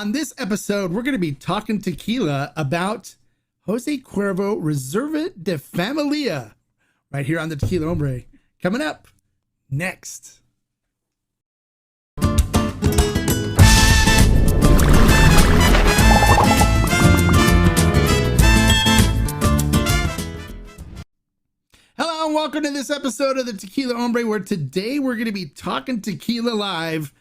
On this episode, we're going to be talking tequila about Jose Cuervo Reserva de Familia. right here on the Tequila Hombre. Coming up next. Hello and welcome to this episode of the Tequila Hombre, where today we're going to be talking tequila live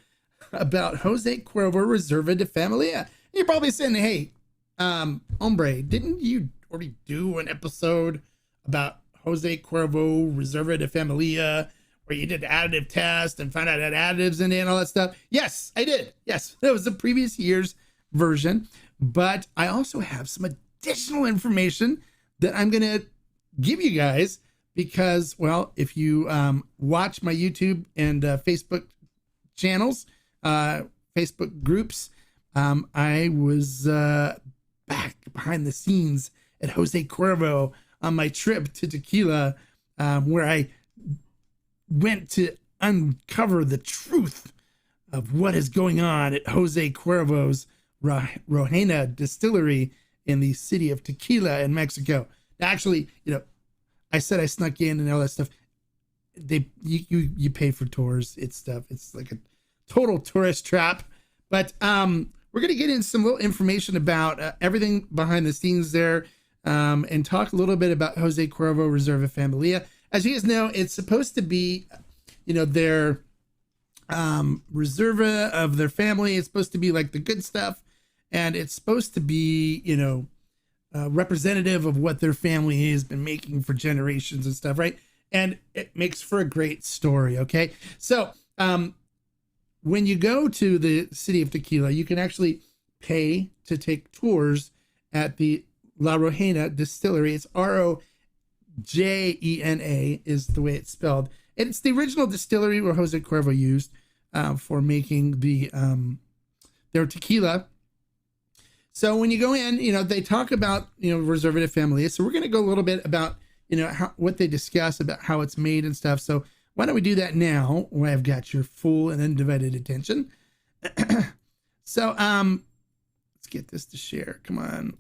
about Jose Cuervo Reserva de Familia. You're probably saying, hey, Hombre, didn't you already do an episode about Jose Cuervo Reserva de Familia where you did the additive test and found out that additives in it and all that stuff? Yes, I did. Yes, that was the previous year's version, but I also have some additional information that I'm going to give you guys because, well, if you watch my YouTube and Facebook channels, Facebook groups, I was back behind the scenes at Jose Cuervo on my trip to Tequila, where I went to uncover the truth of what is going on at Jose Cuervo's Rojena Distillery in the city of Tequila in Mexico. Actually, I said I snuck in and all that stuff. You pay for tours. It's like a total tourist trap. But we're gonna get into some little information about everything behind the scenes there, and talk a little bit about Jose Cuervo Reserva Familia. As you guys know, it's supposed to be, their Reserva of their family. It's supposed to be like the good stuff, and it's supposed to be, representative of what their family has been making for generations and stuff, right? And it makes for a great story, okay? So when you go to the city of Tequila, you can actually pay to take tours at the La Rojena Distillery. It's Rojena is the way it's spelled. And it's the original distillery where Jose Cuervo used for making their tequila. So when you go in, they talk about, Reserva de Familia. So we're going to go a little bit about, what they discuss about how it's made and stuff. So why don't we do that now when I've got your full and undivided attention? So let's get this to share. Come on.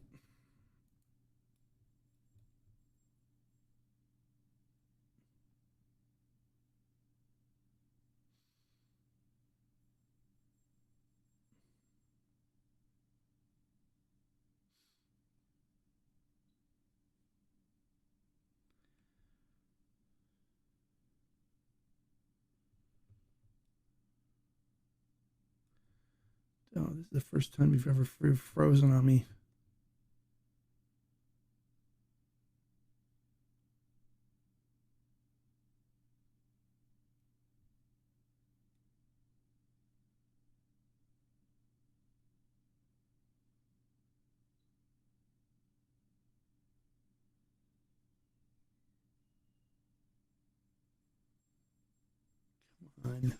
Oh, this is the first time you've ever frozen on me. Come on.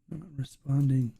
Not responding.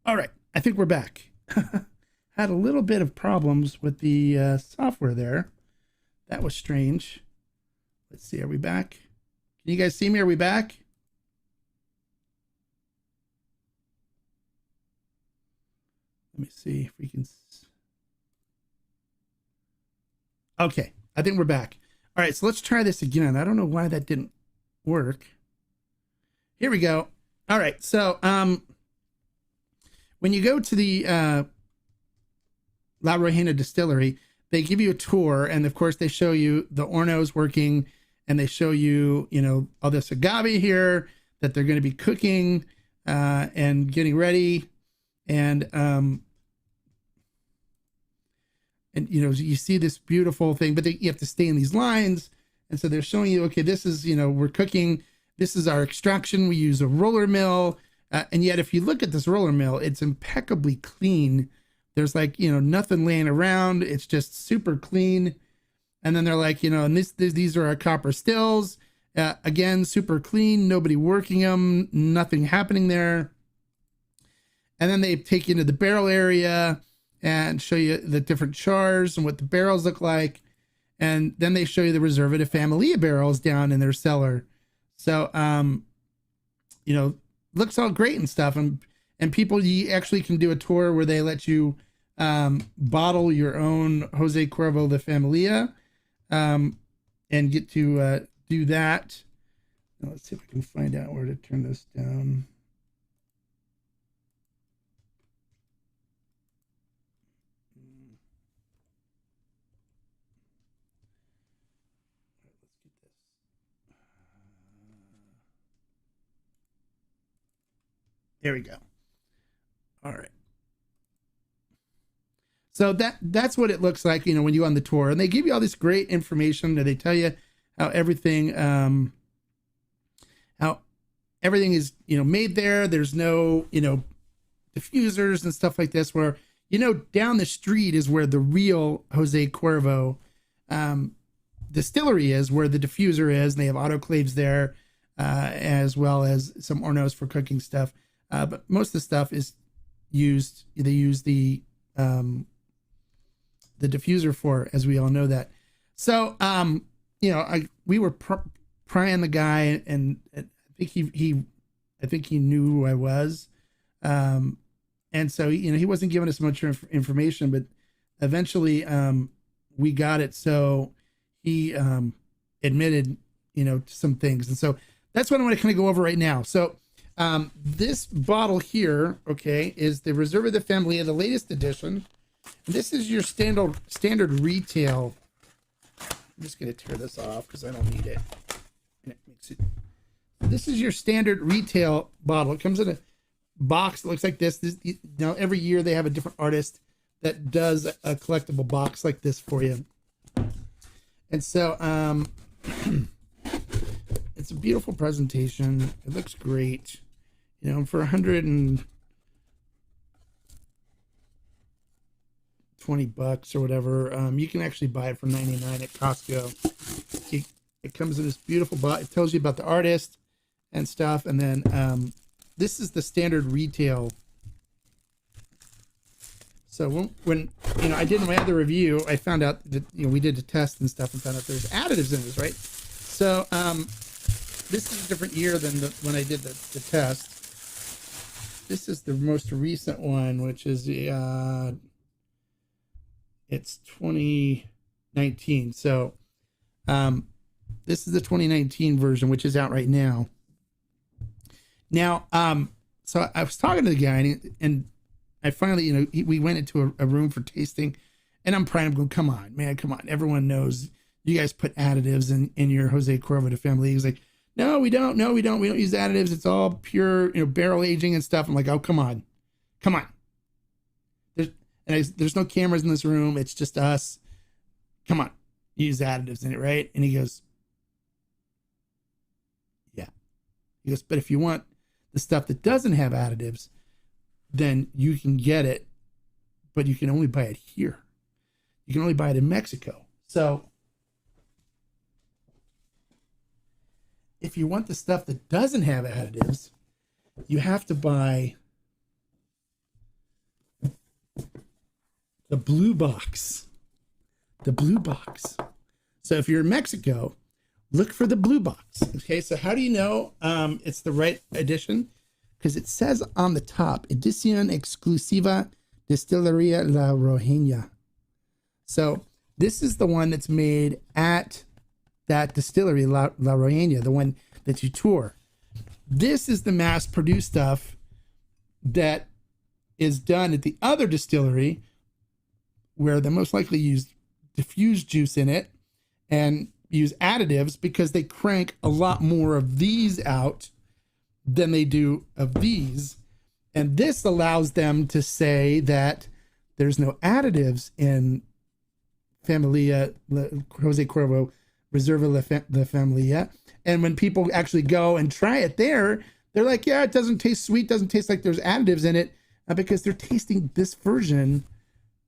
All right, I think we're back. Had a little bit of problems with the software there. That was strange. Let's see, are we back? Can you guys see me? Are we back? Let me see if we can. Okay, I think we're back. All right, so let's try this again. I don't know why that didn't work. Here we go. All right, so when you go to the La Reina Distillery, they give you a tour, and of course they show you the Hornos working, and they show you, you know, all this agave here that they're going to be cooking and getting ready, and you know, you see this beautiful thing, but you have to stay in these lines, and so they're showing you, okay, this is, you know, we're cooking, this is our extraction, we use a roller mill, and yet if you look at this roller mill, it's impeccably clean. There's like, you know, nothing laying around. It's just super clean. And then they're like, you know, and these are our copper stills. Again, super clean, nobody working them, nothing happening there. And then they take you into the barrel area and show you the different chars and what the barrels look like. And then they show you the Reserva de Familia barrels down in their cellar. So, you know, looks all great and stuff. And people, you actually can do a tour where they let you bottle your own Jose Cuervo de Familia and get to do that. Now, let's see if I can find out where to turn this down. There we go. All right. So that's what it looks like, you know, when you go on the tour, and they give you all this great information. They tell you how everything is, you know, made there. There's no, you know, diffusers and stuff like this, where, you know, down the street is where the real Jose Cuervo distillery is, where the diffuser is, and they have autoclaves there, as well as some Hornos for cooking stuff. But most of the stuff is used, they use the diffuser for, as we all know that. So, you know, we were prying the guy, and I think he knew who I was. And so, you know, he wasn't giving us much information, but eventually, we got it. So he, admitted, you know, to some things. And so that's what I want to kind of go over right now. So, this bottle here, okay, is the Reserva de Familia, the latest edition. This is your standard retail. I'm just going to tear this off because I don't need it. And it makes it. This is your standard retail bottle. It comes in a box that looks like this. You know, every year they have a different artist that does a collectible box like this for you. And so, it's a beautiful presentation. It looks great. You know, for $120 or whatever, you can actually buy it for $99 at Costco. It comes in this beautiful box. It tells you about the artist and stuff. And then this is the standard retail. So when you know, I did my other review, I found out that, you know, we did a test and stuff and found out there's additives in this, right? So this is a different year than when I did the test. This is the most recent one, which is it's 2019. So this is the 2019 version, which is out right now. Now, so I was talking to the guy, and I finally, you know, we went into a room for tasting, and I'm prying. I'm going, come on, man, come on. Everyone knows you guys put additives in your Jose Cuervo de Familia. He's like, no, we don't. No, we don't. We don't use additives. It's all pure, you know, barrel aging and stuff. I'm like, oh, come on. There's no cameras in this room. It's just us. Come on, use additives in it, right? And he goes, yeah. He goes, but if you want the stuff that doesn't have additives, then you can get it, but you can only buy it here. You can only buy it in Mexico. So if you want the stuff that doesn't have additives, you have to buy the blue box. The blue box. So if you're in Mexico, look for the blue box. Okay, so how do you know it's the right edition? Because it says on the top, Edición Exclusiva Distillería La Rojena. So this is the one that's made at that distillery, La Rojena, the one that you tour. This is the mass-produced stuff that is done at the other distillery, where they most likely use diffused juice in it and use additives because they crank a lot more of these out than they do of these. And this allows them to say that there's no additives in Familia, Jose Cuervo, Reserva La Familia. And when people actually go and try it there, they're like, yeah, it doesn't taste sweet, doesn't taste like there's additives in it, because they're tasting this version,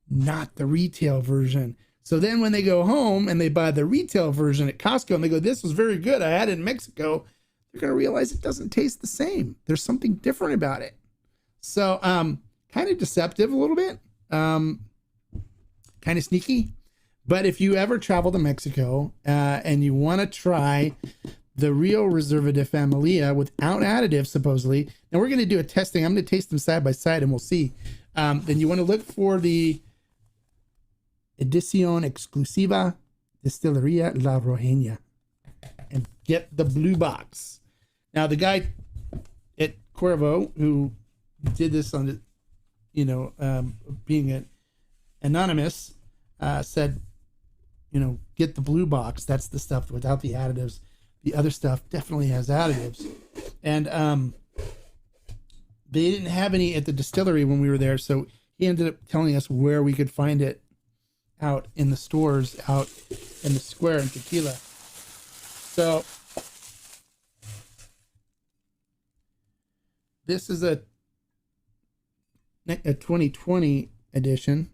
not the retail version. So then when they go home and they buy the retail version at Costco and they go, this was very good, I had it in Mexico, they're going to realize it doesn't taste the same. There's something different about it. So kind of deceptive a little bit, kind of sneaky. But if you ever travel to Mexico and you want to try the real Reserva de Familia without additives, supposedly, and we're going to do a testing. I'm going to taste them side by side and we'll see. Then you want to look for the Edición Exclusiva Distillería La Rojena and get the blue box. Now, the guy at Cuervo who did this on the, being an anonymous, said, get the blue box. That's the stuff without the additives. The other stuff definitely has additives. And they didn't have any at the distillery when we were there. So he ended up telling us where we could find it out in the stores, out in the square in Tequila. So this is a 2020 edition,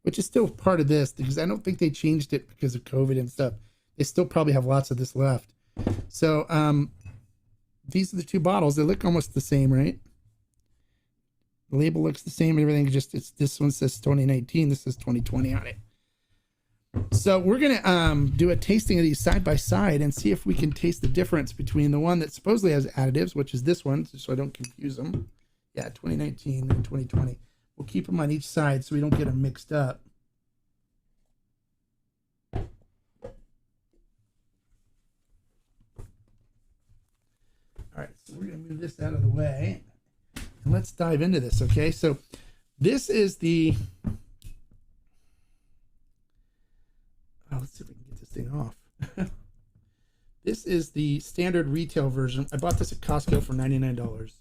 which is still part of this because I don't think they changed it because of COVID and stuff. They still probably have lots of this left. So these are the two bottles. They look almost the same, right? The label looks the same and everything. Just this one says 2019. This says 2020 on it. So we're gonna do a tasting of these side by side and see if we can taste the difference between the one that supposedly has additives, which is this one, so I don't confuse them. Yeah, 2019 and 2020. We'll keep them on each side so we don't get them mixed up. All right, so we're going to move this out of the way and let's dive into this, okay? So this is the, let's see if we can get this thing off. This is the standard retail version. I bought this at Costco for $99.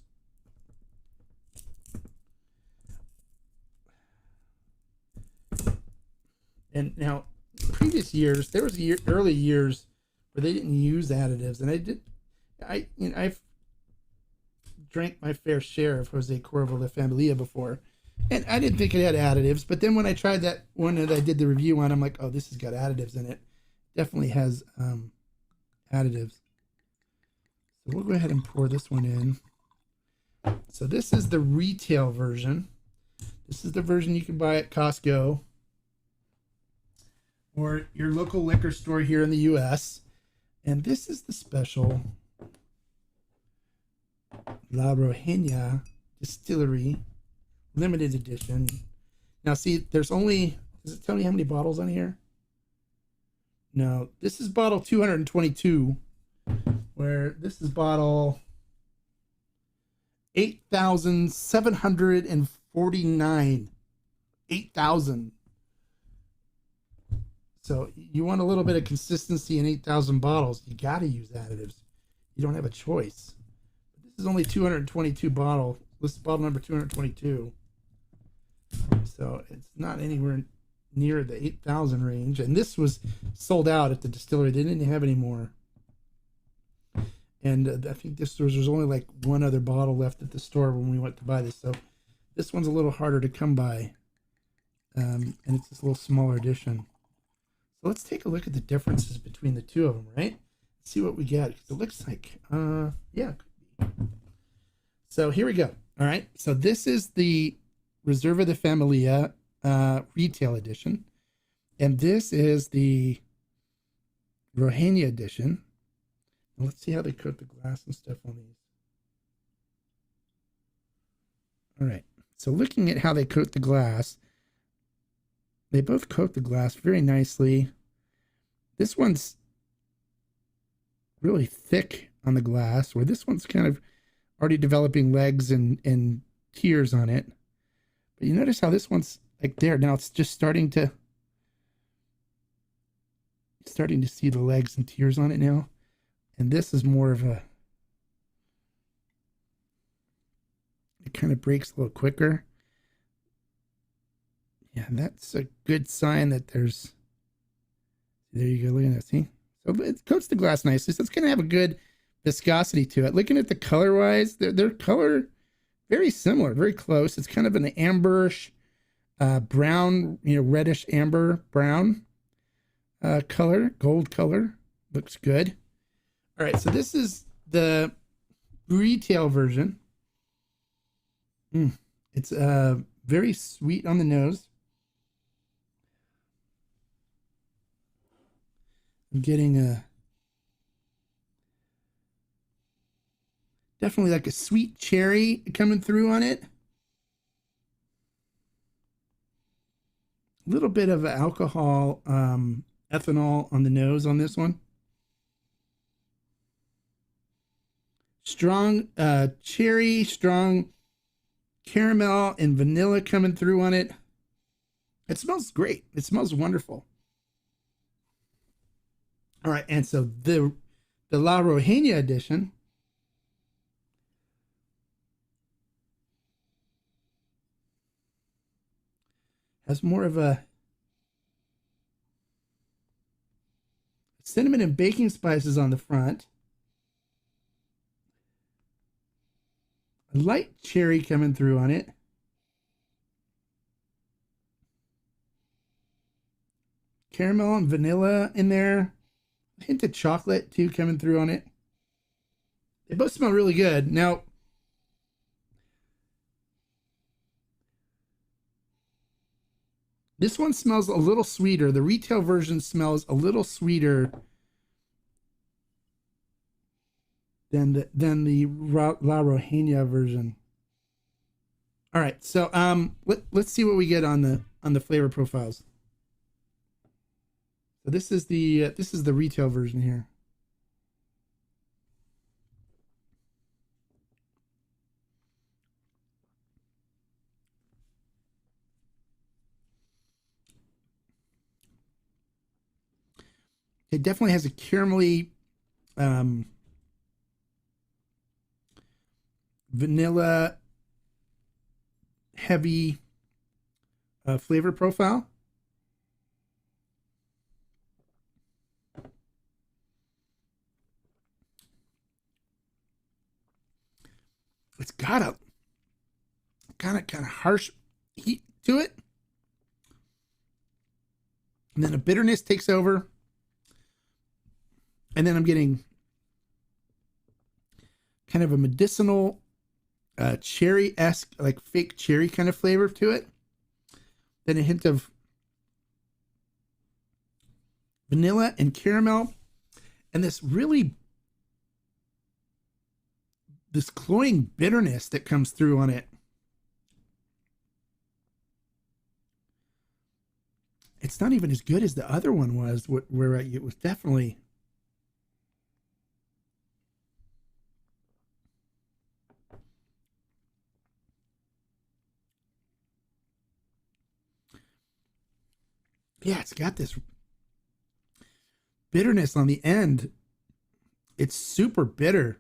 And now, previous years, there was early years where they didn't use additives, and I've drank my fair share of Jose Cuervo La Familia before, and I didn't think it had additives. But then when I tried that one that I did the review on, I'm like, oh, this has got additives in it. Definitely has additives. So we'll go ahead and pour this one in. So this is the retail version. This is the version you can buy at Costco or your local liquor store here in the U.S. And this is the special La Rojena Distillery limited edition. Now see, there's only, does it tell me how many bottles on here? No, this is bottle 222, where this is bottle 8,749. 8,000. So you want a little bit of consistency in 8,000 bottles. You got to use additives. You don't have a choice. This is only 222 bottles. This is bottle number 222. So it's not anywhere near the 8,000 range. And this was sold out at the distillery. They didn't have any more. And I think there's only like one other bottle left at the store when we went to buy this. So this one's a little harder to come by. And it's this little smaller edition. So let's take a look at the differences between the two of them, right? See what we get. It looks like, yeah. So here we go. All right. So this is the Reserva de Familia retail edition. And this is the Rohania edition. Let's see how they coat the glass and stuff on these. All right. So looking at how they coat the glass, they both coat the glass very nicely. This one's really thick on the glass, where this one's kind of already developing legs and tears on it. But you notice how this one's like there. Now it's just starting to see the legs and tears on it now. And this is more of a, it kind of breaks a little quicker. Yeah, that's a good sign that there's, there you go, look at that, see? So it coats the glass nicely, so it's going to have a good viscosity to it. Looking at the color-wise, their color, very similar, very close. It's kind of an amberish, brown, reddish amber brown color, gold color. Looks good. All right, so this is the retail version. It's very sweet on the nose. I'm getting definitely like a sweet cherry coming through on it. A little bit of alcohol, ethanol on the nose on this one. Strong cherry, strong caramel and vanilla coming through on it. It smells great. It smells wonderful. All right, and so the La Rohania edition has more of a cinnamon and baking spices on the front. A light cherry coming through on it. Caramel and vanilla in there. A hint of chocolate too coming through on it. They both smell really good. Now, this one smells a little sweeter. The retail version smells a little sweeter than the La Rohania version. All right, so let's see what we get on the flavor profiles. So this is the retail version here. It definitely has a caramelly, vanilla heavy flavor profile. It's got a kind of harsh heat to it, and then a bitterness takes over, and then I'm getting kind of a medicinal, cherry-esque, like fake cherry kind of flavor to it. Then a hint of vanilla and caramel, and this cloying bitterness that comes through on it. It's not even as good as the other one was, where it was definitely. Yeah, it's got this bitterness on the end. It's super bitter.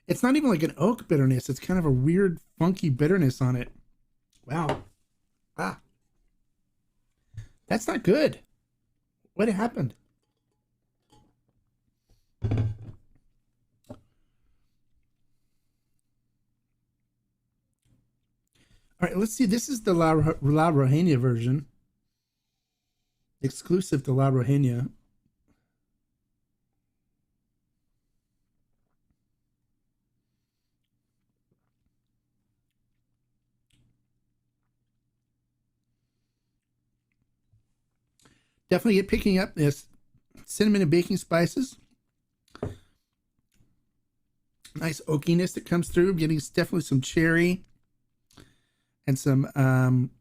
It's not even like an oak bitterness. It's kind of a weird, funky bitterness on it. Wow. Ah. That's not good. What happened? All right, let's see. This is the La Rohania version. Exclusive to La Rohania. Definitely get picking up this cinnamon and baking spices. Nice oakiness that comes through. Getting definitely some cherry and some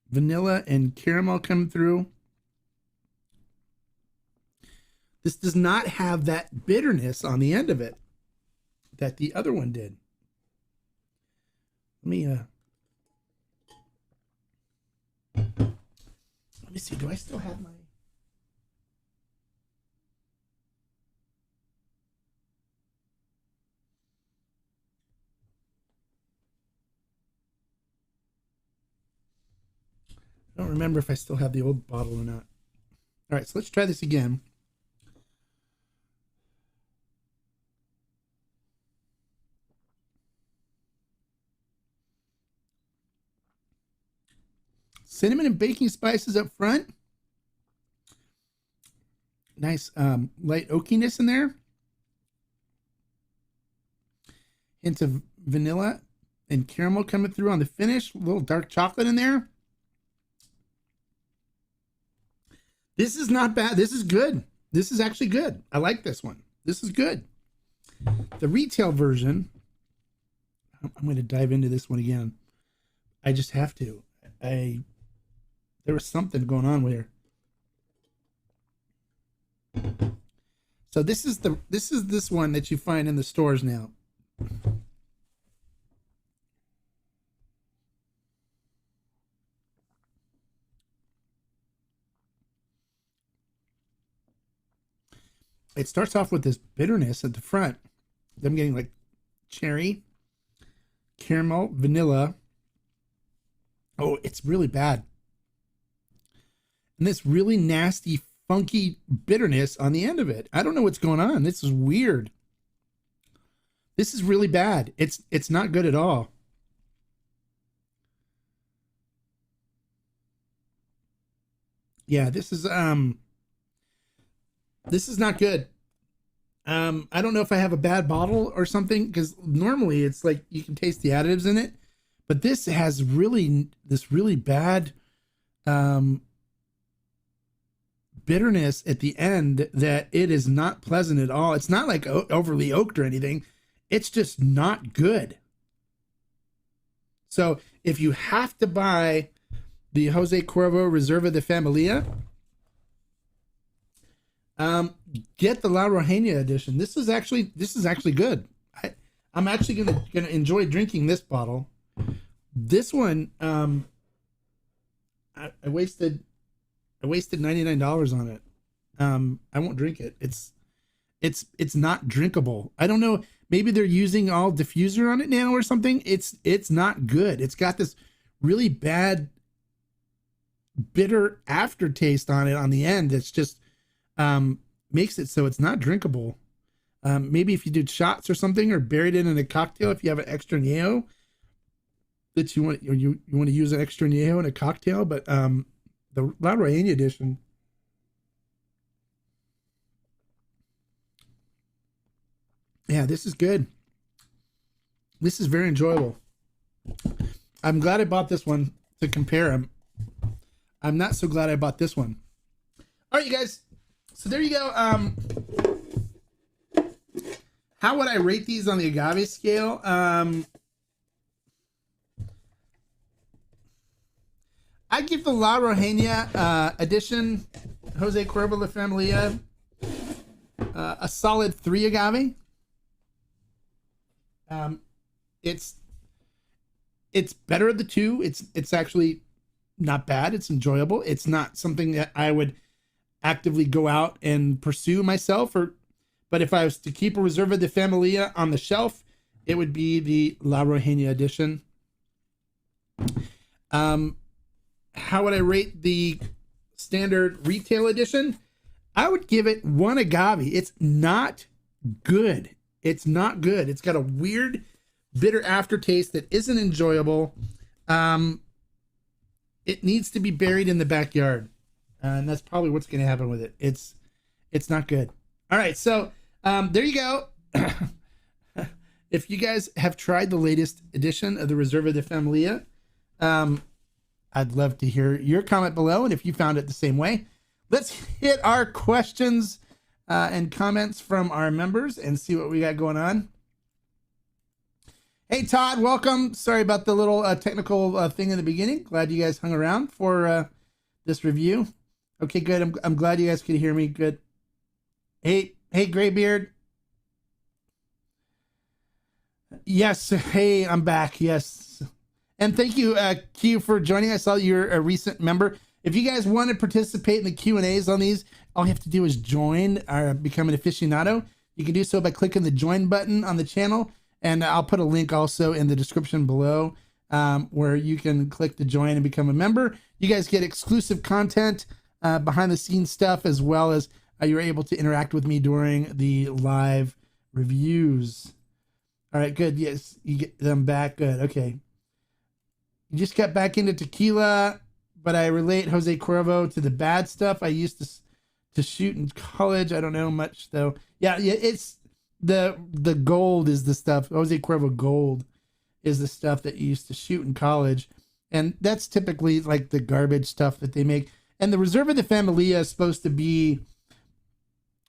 vanilla and caramel coming through. This does not have that bitterness on the end of it that the other one did. Let me see. Do I still have my... I don't remember if I still have the old bottle or not. All right, so let's try this again. Cinnamon and baking spices up front. Nice light oakiness in there. Hint of vanilla and caramel coming through on the finish. A little dark chocolate in there. This is not bad. This is good. This is actually good. I like this one. This is good. The retail version, I'm going to dive into this one again. I just have to. There was something going on with her. So this is this one that you find in the stores now. It starts off with this bitterness at the front. I'm getting like cherry, caramel, vanilla. Oh, it's really bad. And this really nasty, funky bitterness on the end of it. I don't know what's going on. This is weird. This is really bad. It's not good at all. Yeah, this is not good. I don't know if I have a bad bottle or something, because normally it's like you can taste the additives in it, but this has this really bad bitterness at the end that it is not pleasant at all. It's not like overly oaked or anything. It's just not good. So if you have to buy the Jose Cuervo Reserva de Familia, get the La Rojena edition. This is actually good. I'm actually gonna enjoy drinking this bottle. This one, I wasted $99 on it. I won't drink it. It's not drinkable. I don't know. Maybe they're using all diffuser on it now or something. It's not good. It's got this really bad bitter aftertaste on it on the end. It's just makes it so it's not drinkable. Maybe if you did shots or something, or buried it in a cocktail, if you have an extra Añejo that you want to use an extra Añejo in a cocktail. But the La Rojena edition, yeah, this is good. This is very enjoyable. I'm glad I bought this one to compare them. I'm not so glad I bought this one. All right, you guys. So there you go. How would I rate these on the agave scale? I give the La Rojena edition, Jose Cuervo La Familia, a solid 3 agave. It's better of the two. It's actually not bad. It's enjoyable. It's not something that I would actively go out and pursue myself, but if I was to keep a Reserva de Familia on the shelf, it would be the La Rojena edition. How would I rate the standard retail edition? I would give it 1 agave. It's not good. It's not good. It's got a weird bitter aftertaste that isn't enjoyable. It needs to be buried in the backyard. And that's probably what's going to happen with it. It's not good. All right. So there you go. If you guys have tried the latest edition of the Reserva de Familia, I'd love to hear your comment below. And if you found it the same way, let's hit our questions and comments from our members and see what we got going on. Hey, Todd, welcome. Sorry about the little technical thing in the beginning. Glad you guys hung around for this review. Okay, good. I'm glad you guys could hear me. Good. Hey, Graybeard. Yes. Hey, I'm back. Yes. And thank you, Q, for joining. I saw you're a recent member. If you guys want to participate in the Q&As on these, all you have to do is join or become an aficionado. You can do so by clicking the join button on the channel. And I'll put a link also in the description below where you can click to join and become a member. You guys get exclusive content, behind the scenes stuff, as well as you're able to interact with me during the live reviews. All right, good. Yes, you get them back. Good. Okay. You just got back into tequila, but I relate Jose Cuervo to the bad stuff I used to shoot in college. I don't know much though. Yeah, it's the gold is the stuff. Jose Cuervo gold is the stuff that you used to shoot in college, and that's typically like the garbage stuff that they make. And the Reserva de Familia is supposed to be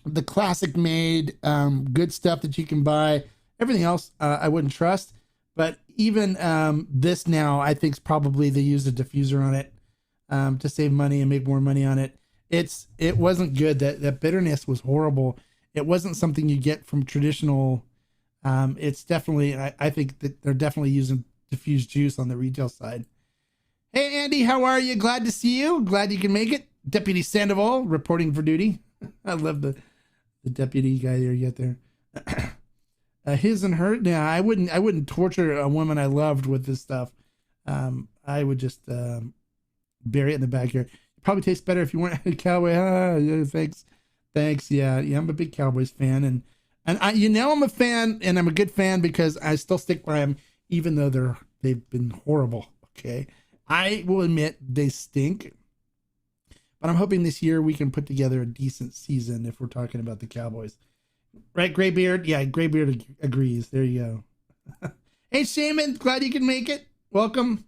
the classic made good stuff that you can buy. Everything else I wouldn't trust, but even this now I think probably they used a diffuser on it to save money and make more money on it. It wasn't good. That bitterness was horrible. It wasn't something you get from traditional. It's definitely, I think that they're definitely using diffused juice on the retail side. Hey, Andy, how are you? Glad to see you. Glad you can make it. Deputy Sandoval reporting for duty. I love the deputy guy there. You get there. His and her. Yeah, I wouldn't torture a woman I loved with this stuff. I would just bury it in the backyard. It probably tastes better if you weren't a cowboy. Yeah, thanks. Yeah, I'm a big Cowboys fan, and I, I'm a fan, and I'm a good fan because I still stick by them, even though they've been horrible. Okay, I will admit they stink, but I'm hoping this year we can put together a decent season if we're talking about the Cowboys. Right, Graybeard? Yeah, Graybeard agrees. There you go. Hey, Shaman, glad you can make it. Welcome.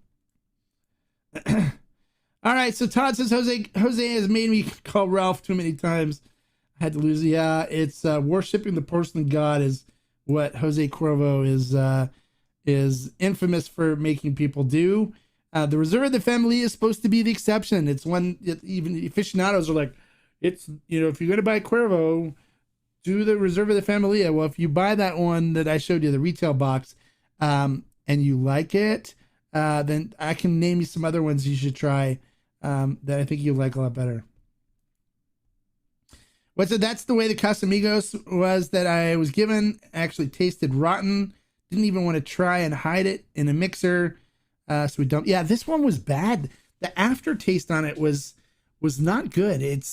All right, so Todd says Jose has made me call Ralph too many times. I had to lose. Yeah, it's worshiping the porcelain god is what Jose Cuervo is infamous for making people do. The Reserva de Familia is supposed to be the exception. It's one even aficionados are like, it's, if you're going to buy Cuervo, do the Reserva de Familia. Well, if you buy that one that I showed you, the retail box, and you like it, then I can name you some other ones you should try that I think you'll like a lot better. That's the way the Casamigos was that I was given. Actually tasted rotten. Didn't even want to try and hide it in a mixer. So we dumped. Yeah, this one was bad. The aftertaste on it was not good. It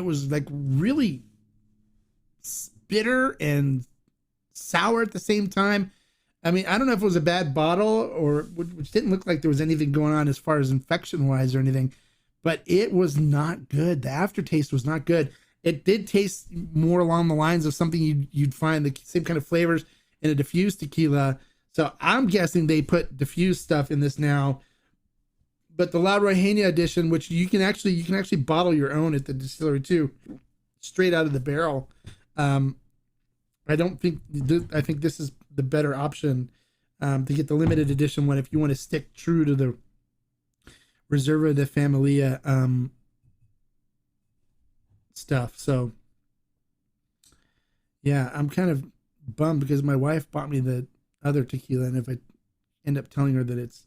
was like really bitter and sour at the same time. I mean, I don't know if it was a bad bottle or which didn't look like there was anything going on as far as infection wise or anything, but it was not good. The aftertaste was not good. It did taste more along the lines of something you'd find the same kind of flavors in a diffused tequila. So I'm guessing they put diffused stuff in this now. But the La Rojena edition, which you can actually bottle your own at the distillery too, straight out of the barrel. I think this is the better option to get the limited edition one if you want to stick true to the Reserva de Familia stuff. So yeah, I'm kind of bummed because my wife bought me the other tequila, and if I end up telling her that it's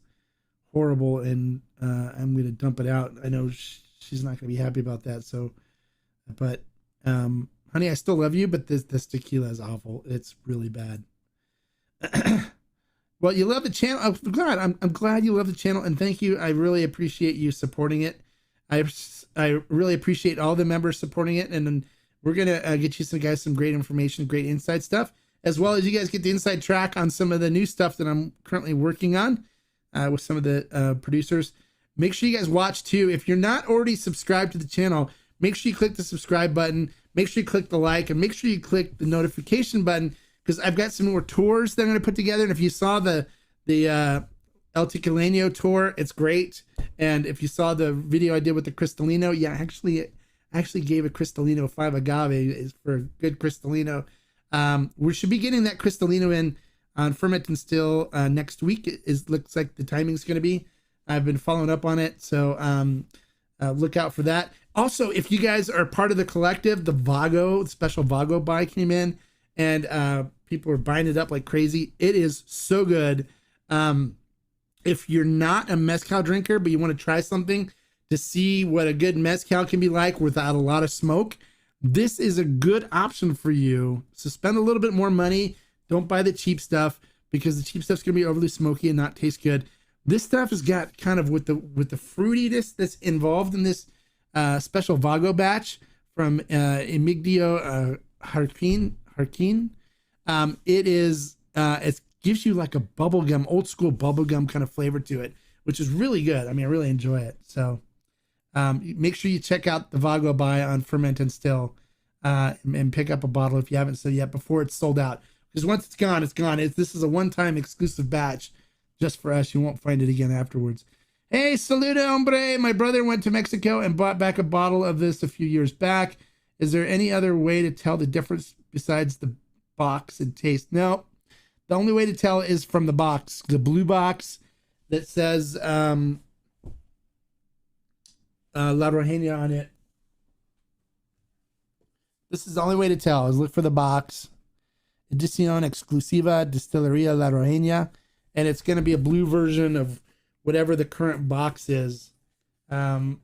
horrible and I'm going to dump it out, I know she's not going to be happy about that. So, but honey, I still love you, but this tequila is awful. It's really bad. Well, you love the channel. I'm glad you love the channel, and thank you. I really appreciate you supporting it. I really appreciate all the members supporting it, and then we're gonna get you some great information, great inside stuff, as well as you guys get the inside track on some of the new stuff that I'm currently working on with some of the producers. Make sure you guys watch too. If you're not already subscribed to the channel, make sure you click the subscribe button. Make sure you click the like, and make sure you click the notification button, because I've got some more tours that I'm going to put together. And if you saw the El Tequileño tour, it's great. And if you saw the video I did with the Cristalino, yeah, actually gave a Cristalino 5 agave is for a good Cristalino. We should be getting that Cristalino in on ferment and still next week. Looks like the timing's going to be. I've been following up on it, so look out for that. Also, if you guys are part of the collective, the special Vago buy came in, and people are buying it up like crazy. It is so good. If you're not a mezcal drinker, but you want to try something to see what a good mezcal can be like without a lot of smoke, this is a good option for you. So spend a little bit more money. Don't buy the cheap stuff, because the cheap stuff's going to be overly smoky and not taste good. This stuff has got kind of with the fruitiness that's involved in this special Vago batch from Emigdio Harkin. It gives you like a bubblegum, old school bubblegum kind of flavor to it, which is really good. I mean, I really enjoy it. So make sure you check out the Vago buy on Ferment and Still and pick up a bottle if you haven't so yet before it's sold out. Because once it's gone, it's gone. This is a one-time exclusive batch just for us. You won't find it again afterwards. Hey, saluda, hombre. My brother went to Mexico and bought back a bottle of this a few years back. Is there any other way to tell the difference besides the box and taste? No. The only way to tell is from the box. The blue box that says La Rojena on it. This is the only way to tell, is look for the box. Edición Exclusiva Distillería La Rojena. And it's going to be a blue version of whatever the current box is. And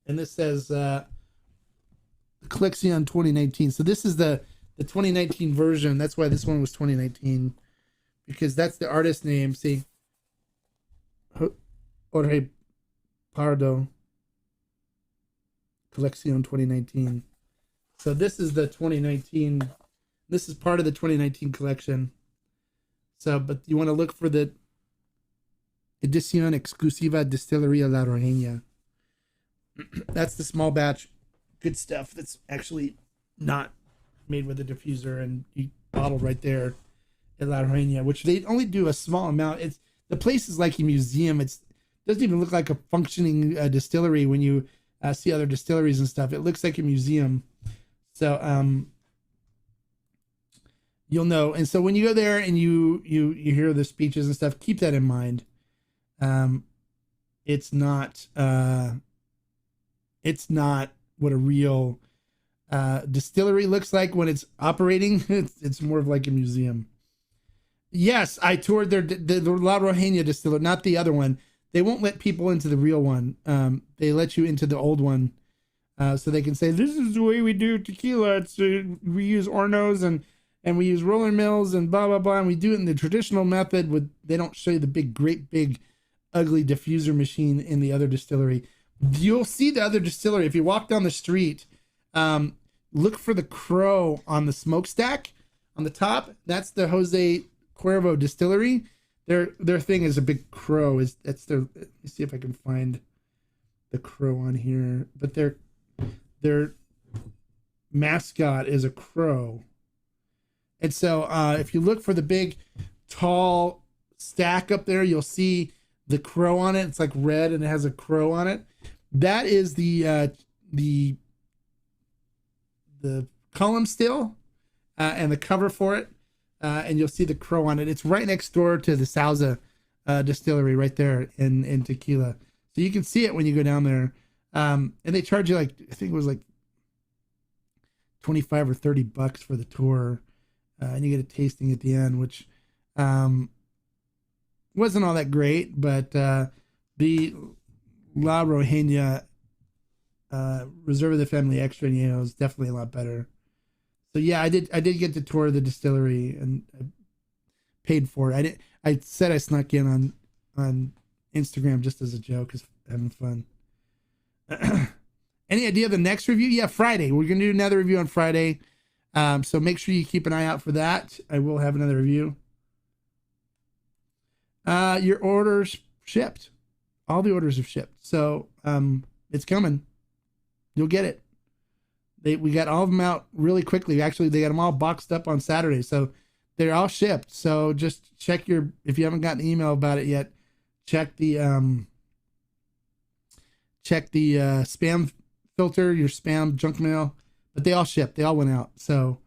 this says Collection 2019. So this is the 2019 version. That's why this one was 2019. Because that's the artist name. See? Jorge Pardo. Collection 2019. So this is the 2019. This is part of the 2019 collection. So, but you want to look for the Edición Exclusiva Distillería La Rojena. That's the small batch, good stuff that's actually not made with a diffuser and you bottle right there at La Rojena, which they only do a small amount. The place is like a museum. It doesn't even look like a functioning distillery when you see other distilleries and stuff. It looks like a museum. So, you'll know. And so when you go there and you hear the speeches and stuff, keep that in mind. It's not what a real distillery looks like when it's operating. It's more of like a museum. Yes, I toured the La Rojena distillery, not the other one. They won't let people into the real one. They let you into the old one, so they can say, this is the way we do tequila. We use hornos and we use roller mills and blah, blah, blah. And we do it in the traditional method. They don't show you the great big, ugly diffuser machine in the other distillery. You'll see the other distillery. If you walk down the street, look for the crow on the smokestack on the top. That's the Jose Cuervo distillery. Their thing is a big crow. Let me see if I can find the crow on here. But their mascot is a crow. And so if you look for the big, tall stack up there, you'll see the crow on it. It's like red and it has a crow on it. That is the column still and the cover for it. And you'll see the crow on it. It's right next door to the Sauza distillery right there in Tequila. So you can see it when you go down there. And they charge you I think it was like 25 or $30 for the tour. And you get a tasting at the end, which wasn't all that great, but the La Rojena Reserva de Familia Extra Añejo is definitely a lot better. So yeah, I did get to tour the distillery and I paid for it. I said I snuck in on Instagram just as a joke, because having fun. Any idea of the next review? Yeah, Friday. We're gonna do another review on Friday. So make sure you keep an eye out for that. I will have another review. Your orders shipped. All the orders have shipped. So it's coming. You'll get it. We got all of them out really quickly. Actually, they got them all boxed up on Saturday. So they're all shipped. So just check if you haven't gotten an email about it yet, check the spam filter, your spam junk mail, but they all shipped. They all went out. So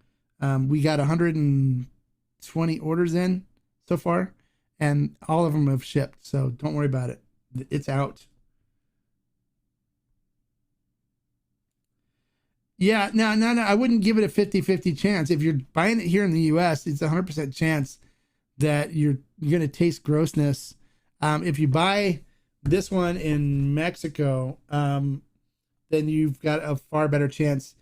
we got 120 orders in so far, and all of them have shipped. So don't worry about it. It's out. Yeah, no. I wouldn't give it a 50-50 chance. If you're buying it here in the US, it's a 100% chance that you're going to taste grossness. If you buy this one in Mexico, then you've got a far better chance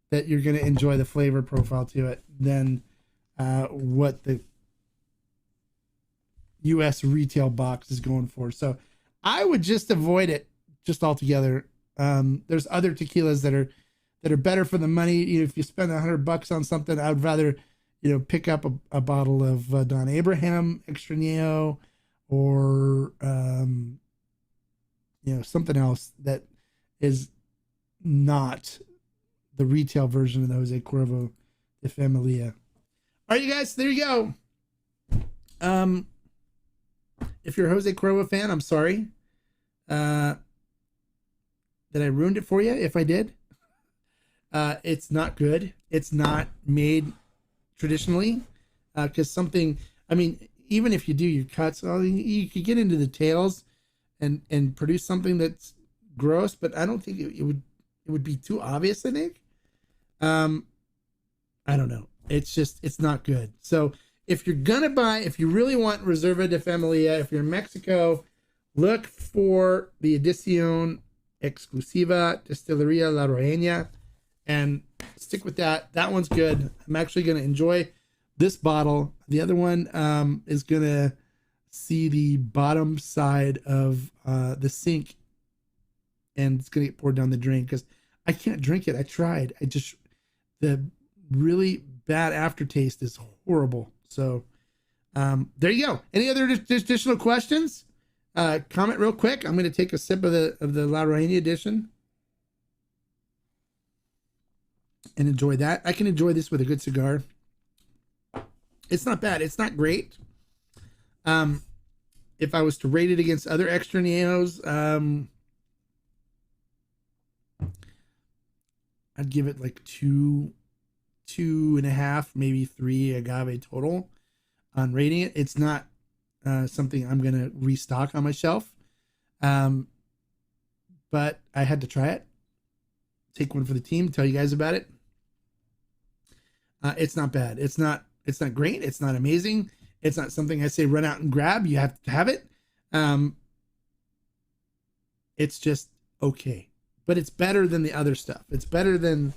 that you're going to enjoy the flavor profile to it than what the US retail box is going for. So I would just avoid it just altogether. There's other tequilas that are better for the money. You know, if you spend $100 on something, I would rather, pick up a bottle of Don Abraham Extra Neo, or something else that is not the retail version of the Jose Cuervo de Familia. All right, you guys, there you go. If you're a Jose Cuervo fan, I'm sorry that I ruined it for you. If I did, it's not good. It's not made traditionally, because even if you do your cuts, you could get into the tails and produce something that's gross, but I don't think it would be too obvious, I think. I don't know. It's not good. So if you really want Reserva de Familia, if you're in Mexico, look for the Edición Exclusiva Distillería La Roeña and stick with that. That one's good. I'm actually going to enjoy this bottle. The other one is going to see the bottom side of the sink, and it's going to get poured down the drain because I can't drink it. I tried. The really bad aftertaste is horrible. So there you go. Any other additional questions? Comment real quick. I'm going to take a sip of the La Roeña edition and enjoy that. I can enjoy this with a good cigar. It's not bad. It's not great. If I was to rate it against other Extra Neos, I'd give it like 2.5, maybe 3 agave total on rating it. It's not something I'm going to restock on my shelf. But I had to try it. Take one for the team, tell you guys about it. It's not bad. It's not great. It's not amazing. It's not something I say run out and grab. You have to have it. It's just okay. But it's better than the other stuff. It's better than...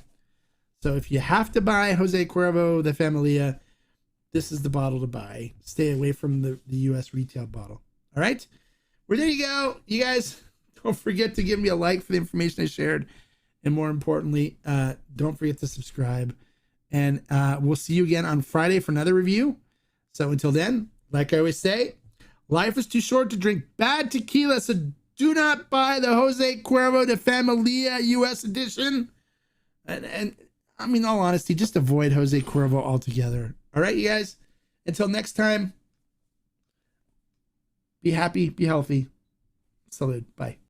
So if you have to buy Jose Cuervo de Familia, this is the bottle to buy. Stay away from the US retail bottle. All right? Well, there you go. You guys, don't forget to give me a like for the information I shared. And more importantly, don't forget to subscribe. And we'll see you again on Friday for another review. So until then, like I always say, life is too short to drink bad tequila. So do not buy the Jose Cuervo de Familia US edition. And I mean, in all honesty, just avoid Jose Cuervo altogether. All right, you guys. Until next time, be happy, be healthy. Salud. Bye.